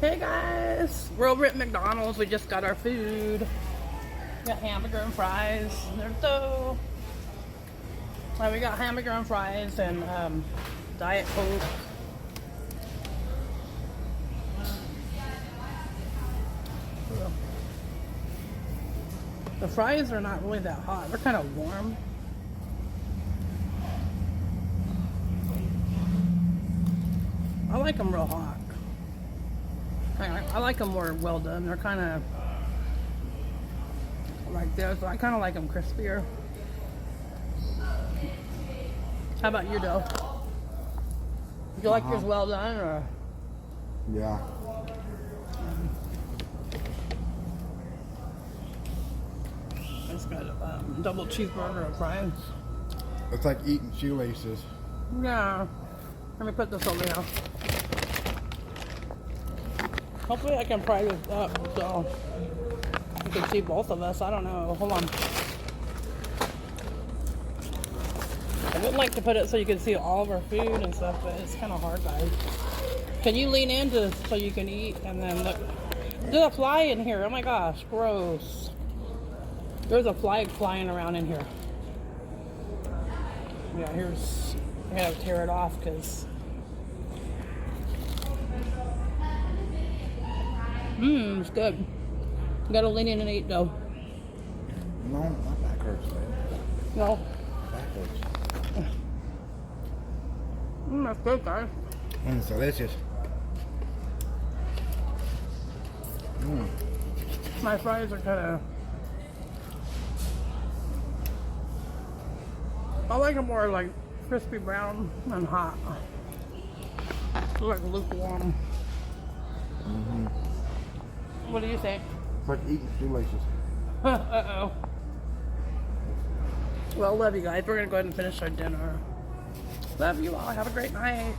Hey guys, we're over at McDonald's. We just got our food. Got hamburger and fries. They're so. We got hamburger and fries and Diet Coke. The fries are not really that hot. They're kind of warm. I like them real hot. I like them more well done. They're kind of like this. I kind of like them crispier. How about you, Doe? Do you like yours well done, or? Yeah. It's got a double cheeseburger and fries. It's like eating shoelaces. Yeah. Let me put this over here. Hopefully I can pry this up so you can see both of us. I don't know. Hold on. I would like to put it so you can see all of our food and stuff, but it's kind of hard, guys. Can you lean in so you can eat? And then look. There's a fly in here. Oh my gosh, gross. There's a fly flying around in here. Yeah, here's. I gotta tear it off because. It's good. You gotta lean in and eat though. No, my back hurts, man. No. Back hurts. That's good, guys. It's delicious. My fries are kind of. I like them more like crispy brown and hot. They're like lukewarm. What do you think? It's like eating shoelaces. Uh-oh. Well, love you guys. We're going to go ahead and finish our dinner. Love you all. Have a great night.